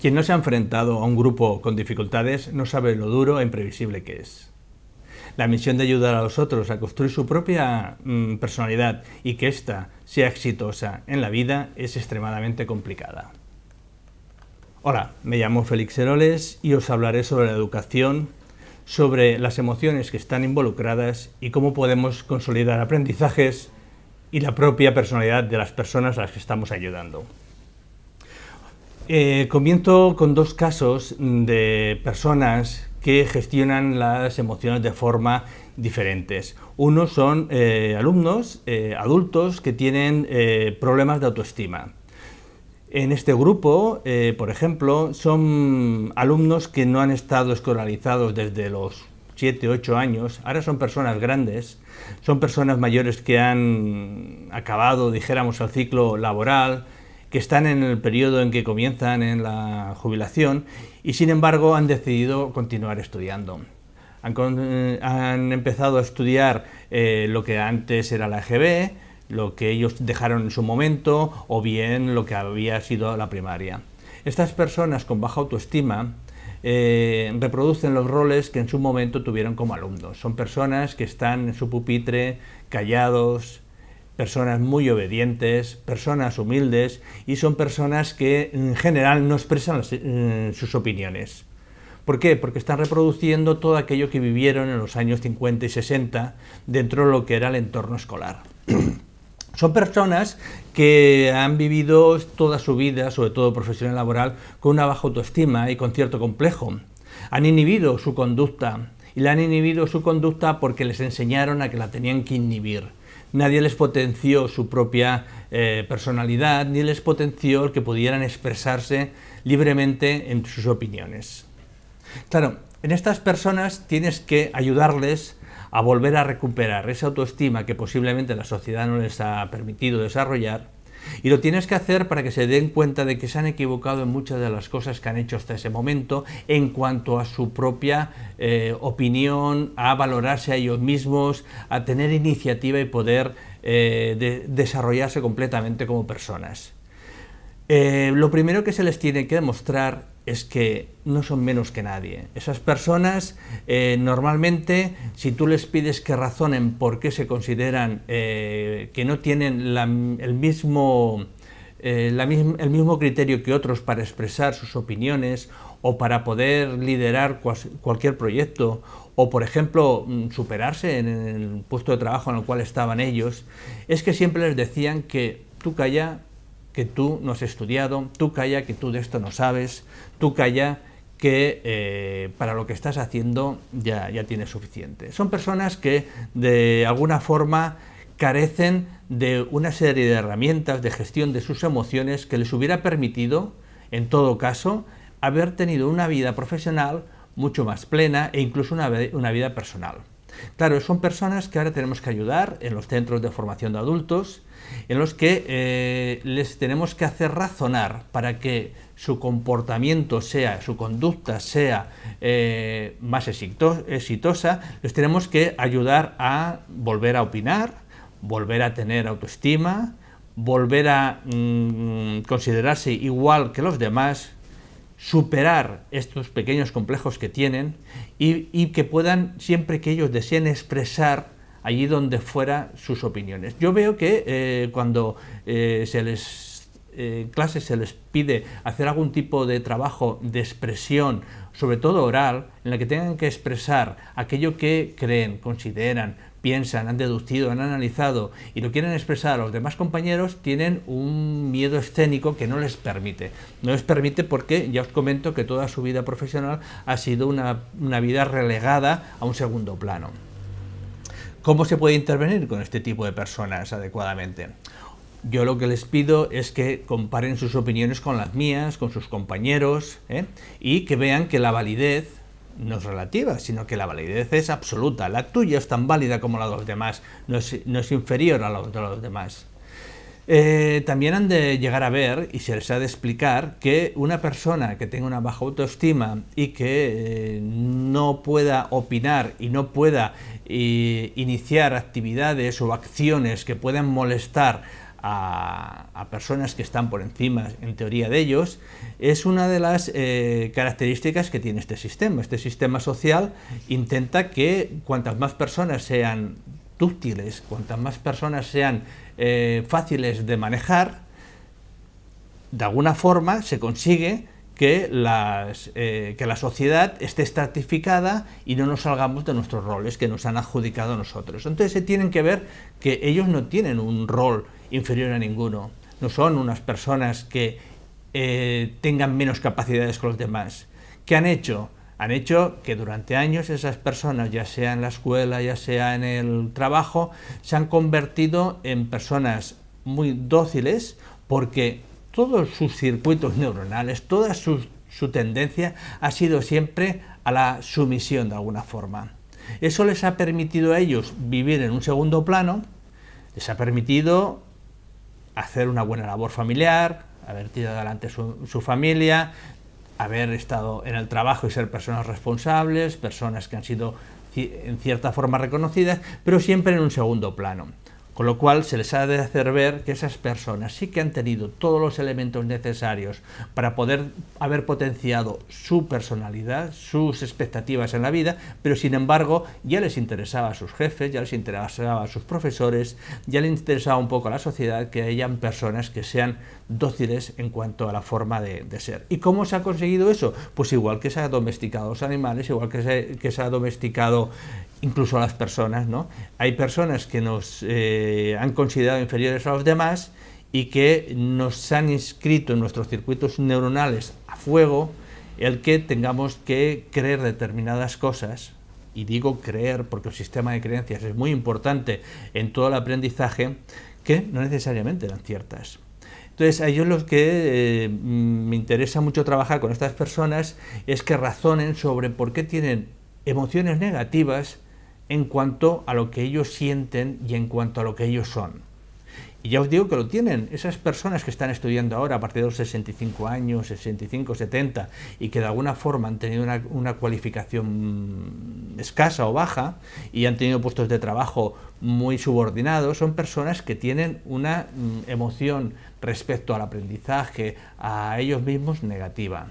Quien no se ha enfrentado a un grupo con dificultades no sabe lo duro e imprevisible que es. La misión de ayudar a los otros a construir su propia personalidad y que ésta sea exitosa en la vida es extremadamente complicada. Hola, me llamo Félix Heroles y os hablaré sobre la educación, sobre las emociones que están involucradas y cómo podemos consolidar aprendizajes y la propia personalidad de las personas a las que estamos ayudando. Comienzo con dos casos de personas que gestionan las emociones de forma diferentes. Uno son alumnos, adultos que tienen problemas de autoestima. En este grupo, por ejemplo, son alumnos que no han estado escolarizados desde los 7 o 8 años, ahora son personas grandes, son personas mayores que han acabado, dijéramos, el ciclo laboral, que están en el periodo en que comienzan en la jubilación y sin embargo han decidido continuar estudiando. Han empezado a estudiar lo que antes era la EGB, lo que ellos dejaron en su momento o bien lo que había sido la primaria. Estas personas con baja autoestima reproducen los roles que en su momento tuvieron como alumnos. Son personas que están en su pupitre callados, personas muy obedientes, personas humildes y son personas que en general no expresan sus opiniones. ¿Por qué? Porque están reproduciendo todo aquello que vivieron en los años 50 y 60 dentro de lo que era el entorno escolar. Son personas que han vivido toda su vida, sobre todo profesional y laboral, con una baja autoestima y con cierto complejo. Han inhibido su conducta y la han inhibido su conducta porque les enseñaron a que la tenían que inhibir. Nadie les potenció su propia personalidad, ni les potenció el que pudieran expresarse libremente en sus opiniones. Claro, en estas personas tienes que ayudarles a volver a recuperar esa autoestima que posiblemente la sociedad no les ha permitido desarrollar, y lo tienes que hacer para que se den cuenta de que se han equivocado en muchas de las cosas que han hecho hasta ese momento en cuanto a su propia opinión, a valorarse a ellos mismos, a tener iniciativa y poder desarrollarse completamente como personas. Lo primero que se les tiene que demostrar es que no son menos que nadie. Esas personas, normalmente, si tú les pides que razonen por qué se consideran que no tienen el mismo criterio que otros para expresar sus opiniones o para poder liderar cualquier proyecto o, por ejemplo, superarse en el puesto de trabajo en el cual estaban ellos, es que siempre les decían que tú calla, que tú no has estudiado, tú calla, que tú de esto no sabes, tú calla, que para lo que estás haciendo ya tienes suficiente. Son personas que de alguna forma carecen de una serie de herramientas de gestión de sus emociones que les hubiera permitido, en todo caso, haber tenido una vida profesional mucho más plena e incluso una vida personal. Claro, son personas que ahora tenemos que ayudar en los centros de formación de adultos, en los que les tenemos que hacer razonar para que su comportamiento su conducta sea más exitosa, les tenemos que ayudar a volver a opinar, volver a tener autoestima, volver a considerarse igual que los demás, superar estos pequeños complejos que tienen y que puedan, siempre que ellos deseen expresar allí donde fuera sus opiniones. Yo veo que cuando en clases se les pide hacer algún tipo de trabajo de expresión, sobre todo oral, en la que tengan que expresar aquello que creen, consideran, piensan, han deducido, han analizado y lo quieren expresar a los demás compañeros, tienen un miedo escénico que no les permite. No les permite porque ya os comento que toda su vida profesional ha sido una vida relegada a un segundo plano. ¿Cómo se puede intervenir con este tipo de personas adecuadamente? Yo lo que les pido es que comparen sus opiniones con las mías, con sus compañeros, y que vean que la validez no es relativa, sino que la validez es absoluta. La tuya es tan válida como la de los demás, no es inferior a la de los demás. También han de llegar a ver, y se les ha de explicar, que una persona que tenga una baja autoestima y que no pueda opinar y no pueda iniciar actividades o acciones que puedan molestar a personas que están por encima, en teoría, de ellos, es una de las características que tiene este sistema. Este sistema social intenta que cuantas más personas sean dúctiles, cuantas más personas sean fáciles de manejar, de alguna forma se consigue que la sociedad esté estratificada y no nos salgamos de nuestros roles que nos han adjudicado a nosotros. Entonces se tienen que ver que ellos no tienen un rol inferior a ninguno, no son unas personas que tengan menos capacidades que los demás. ¿Qué han hecho? Han hecho que durante años esas personas, ya sea en la escuela, ya sea en el trabajo, se han convertido en personas muy dóciles porque todos sus circuitos neuronales, toda su tendencia ha sido siempre a la sumisión de alguna forma. Eso les ha permitido a ellos vivir en un segundo plano, les ha permitido hacer una buena labor familiar, haber tirado adelante su familia, haber estado en el trabajo y ser personas responsables, personas que han sido en cierta forma reconocidas, pero siempre en un segundo plano. Con lo cual se les ha de hacer ver que esas personas sí que han tenido todos los elementos necesarios para poder haber potenciado su personalidad, sus expectativas en la vida, pero sin embargo ya les interesaba a sus jefes, ya les interesaba a sus profesores, ya les interesaba un poco a la sociedad que hayan personas que sean dóciles en cuanto a la forma de ser. ¿Y cómo se ha conseguido eso? Pues igual que se ha domesticado los animales, igual que se ha domesticado incluso a las personas, ¿no? Hay personas que nos han considerado inferiores a los demás y que nos han inscrito en nuestros circuitos neuronales a fuego el que tengamos que creer determinadas cosas, y digo creer porque el sistema de creencias es muy importante en todo el aprendizaje, que no necesariamente eran ciertas. Entonces, a ellos lo que me interesa mucho trabajar con estas personas es que razonen sobre por qué tienen emociones negativas en cuanto a lo que ellos sienten y en cuanto a lo que ellos son. Y ya os digo que lo tienen esas personas que están estudiando ahora a partir de los 65 años, 65, 70, y que de alguna forma han tenido una cualificación escasa o baja y han tenido puestos de trabajo muy subordinados, son personas que tienen una emoción respecto al aprendizaje, a ellos mismos, negativa.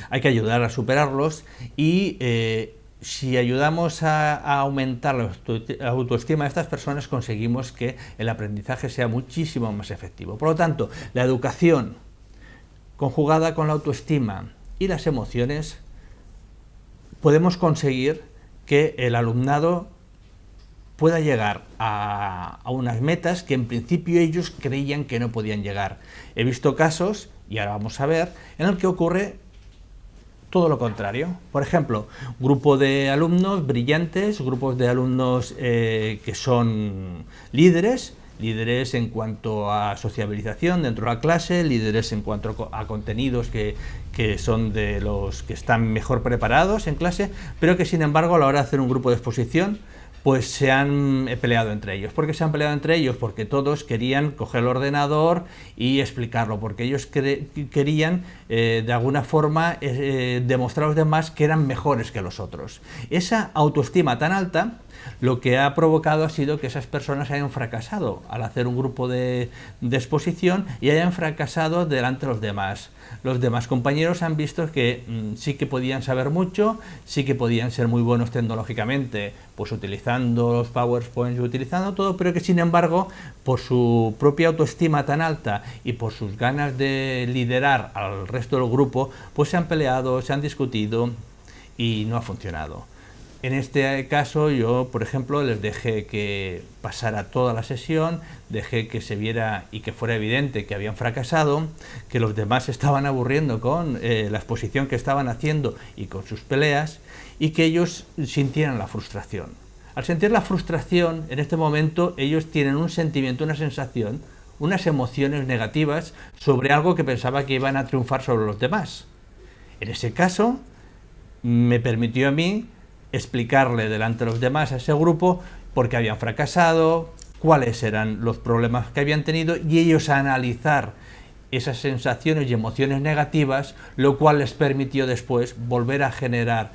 Hay que ayudar a superarlos y si ayudamos a aumentar la autoestima de estas personas, conseguimos que el aprendizaje sea muchísimo más efectivo. Por lo tanto, la educación conjugada con la autoestima y las emociones, podemos conseguir que el alumnado pueda llegar a unas metas que en principio ellos creían que no podían llegar. He visto casos, y ahora vamos a ver, en el que ocurre todo lo contrario. Por ejemplo, grupo de alumnos brillantes, grupos de alumnos que son líderes en cuanto a sociabilización dentro de la clase, líderes en cuanto a contenidos que son de los que están mejor preparados en clase, pero que sin embargo a la hora de hacer un grupo de exposición pues se han peleado entre ellos. ¿Por qué se han peleado entre ellos? Porque todos querían coger el ordenador y explicarlo, porque ellos querían de alguna forma demostrar a los demás que eran mejores que los otros. Esa autoestima tan alta lo que ha provocado ha sido que esas personas hayan fracasado al hacer un grupo de exposición y hayan fracasado delante de los demás. Los demás compañeros han visto que sí que podían saber mucho, sí que podían ser muy buenos tecnológicamente, pues utilizando los PowerPoints, utilizando todo, pero que sin embargo, por su propia autoestima tan alta y por sus ganas de liderar al resto del grupo, pues se han peleado, se han discutido y no ha funcionado. En este caso yo, por ejemplo, les dejé que pasara toda la sesión, dejé que se viera y que fuera evidente que habían fracasado, que los demás estaban aburriendo con la exposición que estaban haciendo y con sus peleas, y que ellos sintieran la frustración. Al sentir la frustración, en este momento ellos tienen un sentimiento, una sensación, unas emociones negativas sobre algo que pensaba que iban a triunfar sobre los demás. En ese caso, me permitió a mí explicarle delante de los demás a ese grupo por qué habían fracasado, cuáles eran los problemas que habían tenido, y ellos analizar esas sensaciones y emociones negativas, lo cual les permitió después volver a generar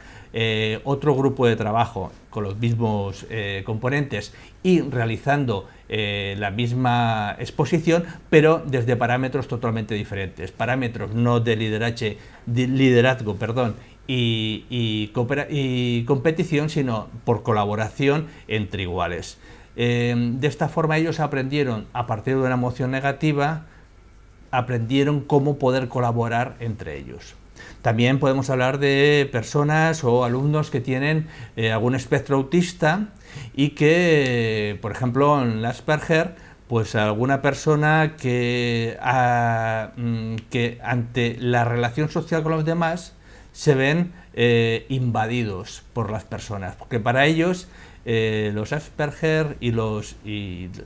otro grupo de trabajo con los mismos componentes y realizando la misma exposición, pero desde parámetros totalmente diferentes, parámetros no de liderazgo, y competición, sino por colaboración entre iguales. De esta forma ellos aprendieron, a partir de una emoción negativa, aprendieron cómo poder colaborar entre ellos. También podemos hablar de personas o alumnos que tienen algún espectro autista y que, por ejemplo, en Asperger, pues alguna persona que ante la relación social con los demás se ven invadidos por las personas, porque para ellos los Asperger y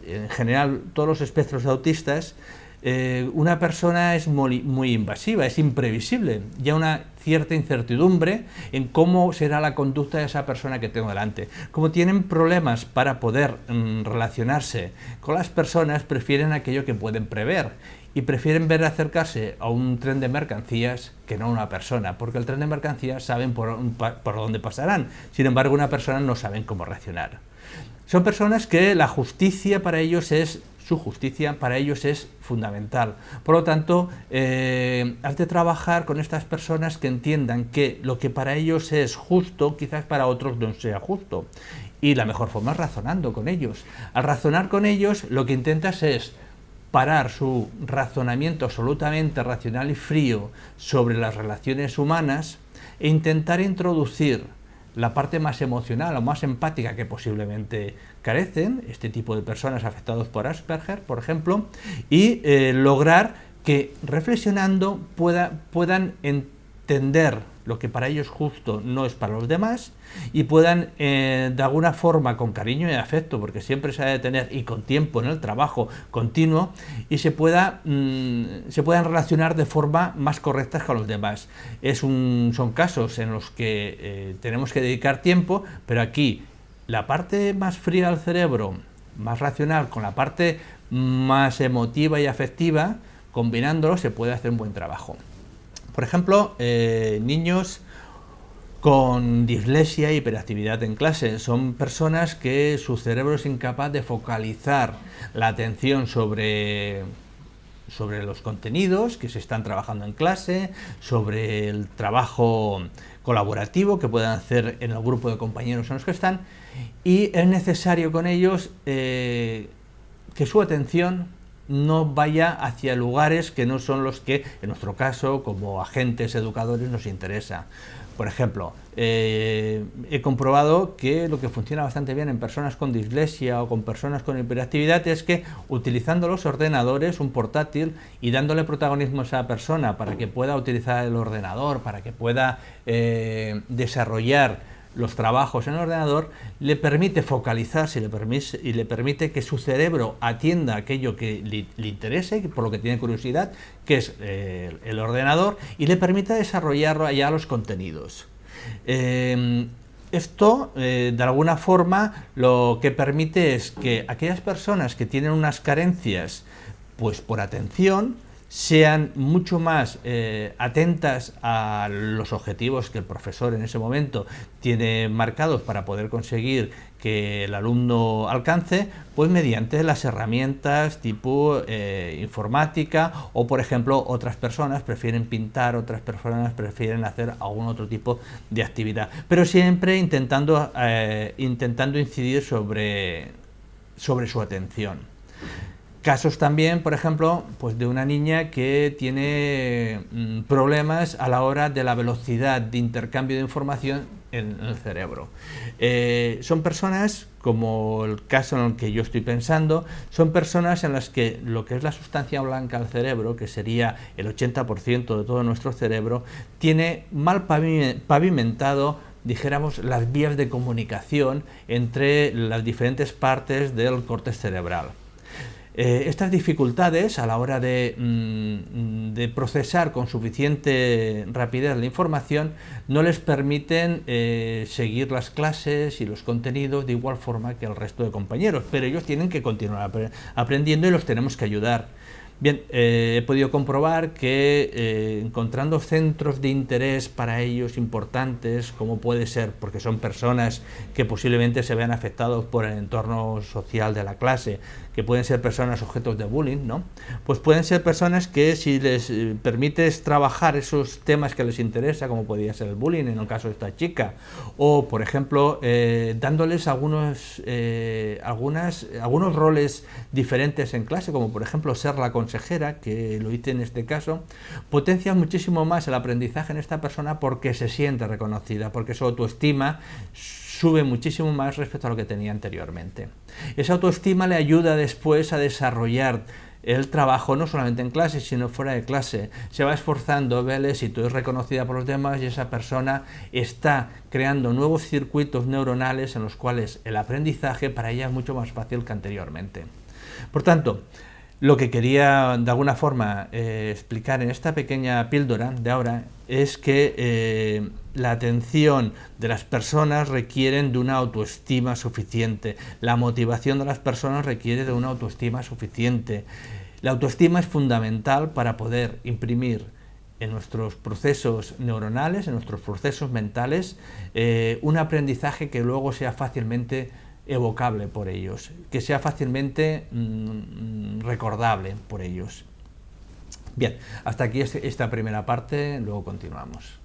en general todos los espectros autistas, una persona es muy invasiva, es imprevisible, ya una cierta incertidumbre en cómo será la conducta de esa persona que tengo delante. Como tienen problemas para poder relacionarse con las personas, prefieren aquello que pueden prever y prefieren ver acercarse a un tren de mercancías que no a una persona, porque el tren de mercancías saben por dónde pasarán, sin embargo una persona no saben cómo reaccionar. Son personas que la justicia para ellos es su justicia para ellos es fundamental. Por lo tanto, has de trabajar con estas personas que entiendan que lo que para ellos es justo, quizás para otros no sea justo. Y la mejor forma es razonando con ellos. Al razonar con ellos, lo que intentas es parar su razonamiento absolutamente racional y frío sobre las relaciones humanas e intentar introducir la parte más emocional o más empática que posiblemente carecen este tipo de personas afectados por Asperger, por ejemplo, y lograr que reflexionando puedan entender lo que para ellos justo no es para los demás y puedan de alguna forma, con cariño y afecto, porque siempre se ha de tener, y con tiempo en el trabajo continuo, y se puedan relacionar de forma más correcta con los demás. Son casos en los que tenemos que dedicar tiempo, pero aquí la parte más fría del cerebro, más racional, con la parte más emotiva y afectiva, combinándolo se puede hacer un buen trabajo. Por ejemplo, niños con dislexia e hiperactividad en clase son personas que su cerebro es incapaz de focalizar la atención sobre los contenidos que se están trabajando en clase, sobre el trabajo colaborativo que puedan hacer en el grupo de compañeros en los que están, y es necesario con ellos que su atención no vaya hacia lugares que no son los que, en nuestro caso, como agentes educadores, nos interesa. Por ejemplo, he comprobado que lo que funciona bastante bien en personas con dislexia o con personas con hiperactividad es que utilizando los ordenadores, un portátil, y dándole protagonismo a esa persona para que pueda utilizar el ordenador, para que pueda desarrollar los trabajos en el ordenador, le permite focalizarse y le permite que su cerebro atienda aquello que le interese, por lo que tiene curiosidad, que es el ordenador, y le permite desarrollar allá los contenidos. Esto, de alguna forma, lo que permite es que aquellas personas que tienen unas carencias, pues por atención, sean mucho más atentas a los objetivos que el profesor en ese momento tiene marcados para poder conseguir que el alumno alcance, pues mediante las herramientas tipo informática, o por ejemplo otras personas prefieren pintar, otras personas prefieren hacer algún otro tipo de actividad, pero siempre intentando incidir sobre su atención. Casos también, por ejemplo, pues de una niña que tiene problemas a la hora de la velocidad de intercambio de información en el cerebro. Son personas, como el caso en el que yo estoy pensando, son personas en las que lo que es la sustancia blanca del cerebro, que sería el 80% de todo nuestro cerebro, tiene mal pavimentado, dijéramos, las vías de comunicación entre las diferentes partes del córtex cerebral. Estas dificultades a la hora de procesar con suficiente rapidez la información no les permiten seguir las clases y los contenidos de igual forma que el resto de compañeros, pero ellos tienen que continuar aprendiendo y los tenemos que ayudar. Bien, he podido comprobar que encontrando centros de interés para ellos importantes, como puede ser, porque son personas que posiblemente se vean afectados por el entorno social de la clase, que pueden ser personas objetos de bullying, ¿no? Pues pueden ser personas que si les permites trabajar esos temas que les interesa, como podría ser el bullying en el caso de esta chica, o por ejemplo dándoles algunos roles diferentes en clase, como por ejemplo ser la consejera, que lo hice en este caso, potencia muchísimo más el aprendizaje en esta persona porque se siente reconocida, porque su autoestima sube muchísimo más respecto a lo que tenía anteriormente. Esa autoestima le ayuda después a desarrollar el trabajo no solamente en clase, sino fuera de clase. Se va esforzando, ve el éxito, es reconocida por los demás y esa persona está creando nuevos circuitos neuronales en los cuales el aprendizaje para ella es mucho más fácil que anteriormente. Por tanto, lo que quería de alguna forma explicar en esta pequeña píldora de ahora es que la atención de las personas requiere de una autoestima suficiente, la motivación de las personas requiere de una autoestima suficiente. La autoestima es fundamental para poder imprimir en nuestros procesos neuronales, en nuestros procesos mentales, un aprendizaje que luego sea fácilmente evocable por ellos, que sea fácilmente recordable por ellos. Bien, hasta aquí esta primera parte, luego continuamos.